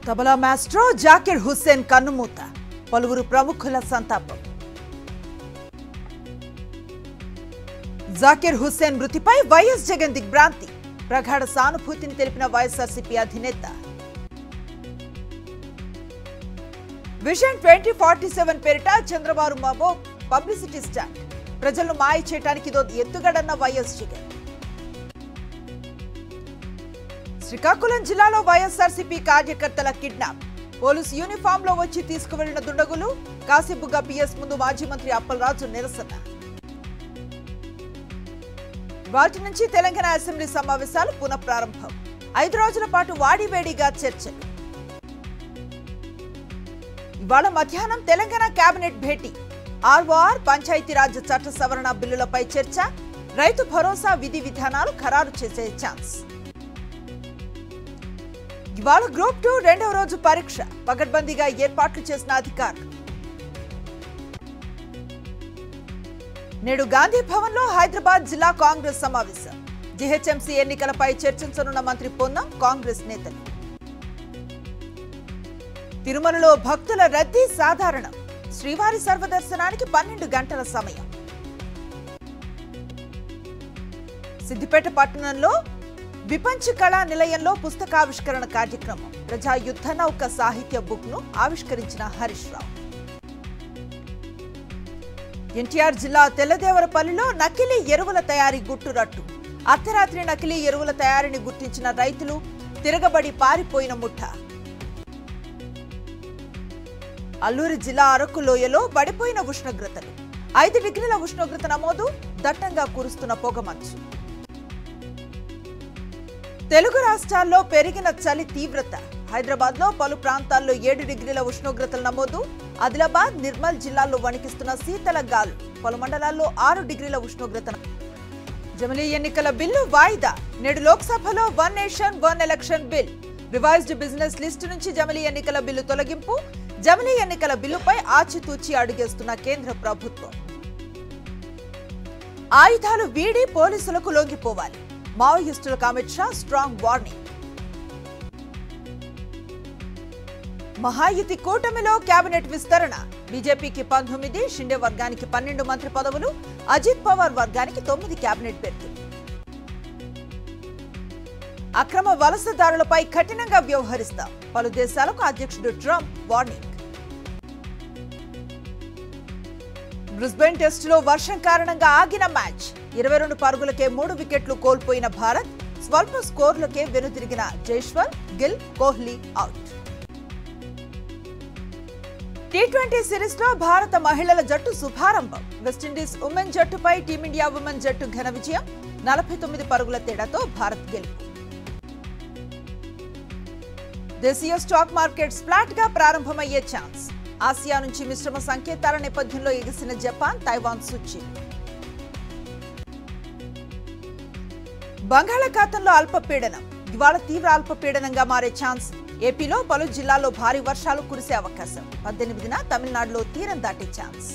Tabla maestro Zakir Hussain కన్నుమూత పలువురు ప్రముఖుల సంతాపం. జాకిర్ హుస్సేన్ మృతిపై వైఎస్ జగన్ దిగ్భ్రాంతి, ప్రగాఢ సానుభూతిని తెలిపిన వైఎస్ఆర్సీపీ అధినేత. విజన్ 2047 పేరిట చంద్రబాబు బాబు పబ్లిసిటీ స్టాండ్, ప్రజలను మాయ చేయడానికి ఇదో ఎత్తుగడన్న వైఎస్ జగన్. శ్రీకాకుళం జిల్లాలో వైఎస్ఆర్సీపీ కార్యకర్తల కిడ్నాప్, పోలీసు యూనిఫామ్ లో వచ్చి తీసుకువెళ్లిన దుండగులు, కాశీబుగ్గ పిఎస్ ముందు మాజీ మంత్రి అప్పలరాజు నిరసన. వాటి నుంచి తెలంగాణ అసెంబ్లీ సమావేశాలు పునఃప్రారంభం, 5 రోజుల పాటు వాడివేడిగా చర్చలు. ఇవాళ మధ్యాహ్నం తెలంగాణ కేబినెట్ భేటీ, ఆర్ఓఆర్ పంచాయతీరాజ్ చట్ట సవరణ బిల్లులపై చర్చ, రైతు భరోసా విధి విధానాలు ఖరారు చేసే ఛాన్స్. ఇవాళ గ్రూప్ 2 రెండవ రోజు పరీక్ష, పకడ్బందీగా ఏర్పాట్లు చేసిన అధికారులు. నేడు గాంధీ భవన్ లో హైదరాబాద్ జిల్లా కాంగ్రెస్ సమావేశం, జీహెచ్ఎంసీ ఎన్నికలపై చర్చించనున్న మంత్రి పొన్నం, కాంగ్రెస్ నేతలు. తిరుమలలో భక్తుల రద్దీ సాధారణం, శ్రీవారి సర్వదర్శనానికి 12 గంటల సమయం. సిద్దిపేట పట్టణంలో విపంచ్ కళా నిలయంలో పుస్తకావిష్కరణ కార్యక్రమం, ప్రజా యుద్ధ నౌక సాహిత్య బుక్ ను ఆవిష్కరించిన హరీష్ రావు. ఎన్టీఆర్ జిల్లా తెల్లదేవరపల్లిలో నకిలీ ఎరువుల తయారీ గుట్టురట్టు, అర్ధరాత్రి నకిలీ ఎరువుల తయారీని గుర్తించిన రైతులు, తిరగబడి పారిపోయిన ముఠ. అల్లూరి జిల్లా అరకు లోయలో పడిపోయిన ఉష్ణోగ్రతలు, 5 డిగ్రీల ఉష్ణోగ్రత నమోదు, దట్టంగా కురుస్తున్న పొగమంచు. తెలుగు రాష్ట్రాల్లో పెరిగిన చలి తీవ్రత, హైదరాబాద్ లో పలు ప్రాంతాల్లో 7 డిగ్రీల ఉష్ణోగ్రతలు నమోదు, ఆదిలాబాద్, నిర్మల్ జిల్లాల్లో వణికిస్తున్న శీతల గాలు, పలు మండలాల్లో 6 డిగ్రీల ఉష్ణోగ్రత. జమిలీ ఎన్నికల బిల్లు వాయిదా, నేడు లోక్సభలో 1 nation 1 election bill, revised business list నుంచి జమిలీ ఎన్నికల బిల్లు తొలగింపు, జమిలీ ఎన్నికల బిల్లుపై ఆచితూచి అడుగేస్తున్న కేంద్ర ప్రభుత్వం. ఆయుధాలు వీడి పోలీసులకు లొంగిపోవాలి, మావోయిస్టులకు అమిత్ షా స్ట్రాంగ్ వార్నింగ్. మహాయుతి కూటమిలో కేబినెట్ విస్తరణ, బీజేపీకి 19, షిండే వర్గానికి 12 మంత్రి పదవులు, అజిత్ పవార్ వర్గానికి 9 కేబినెట్ బెర్తులు. అక్రమ వలసదారులపై కఠినంగా వ్యవహరిస్తాం, పలు దేశాలకు అధ్యక్షుడు ట్రంప్ వార్నింగ్. బ్రిస్బేన్ టెస్టులో వర్షం కారణంగా ఆగిన మ్యాచ్, 22 పరుగులకే 3 వికెట్లు కోల్పోయిన భారత్, స్వల్ప స్కోర్లకే వెనుదిరిగిన జైస్వాల్, గిల్, కోహ్లీ అవుట్. టీ20 సిరీస్ లో భారత మహిళల జట్టు శుభారంభం, వెస్టిండీస్ ఉమెన్ జట్టుపై టీమిండియా ఉమెన్ జట్టు ఘన విజయం, 49 పరుగుల తేడాతో భారత్ గెలుపు. దేశీయ స్టాక్ మార్కెట్స్ ఫ్లాట్ గా ప్రారంభమయ్యే ఛాన్స్, ఆసియా నుంచి మిశ్రమ సంకేతాల నేపథ్యంలో ఎగిసిన జపాన్, తైవాన్ సూచీ. బంగాళాఖాతంలో అల్పపీడనం, ఇవాళ తీవ్ర అల్పపీడనంగా మారే ఛాన్స్, ఏపీలో పలు జిల్లాల్లో భారీ వర్షాలు కురిసే అవకాశం, 18న తమిళనాడులో తీరం దాటే ఛాన్స్.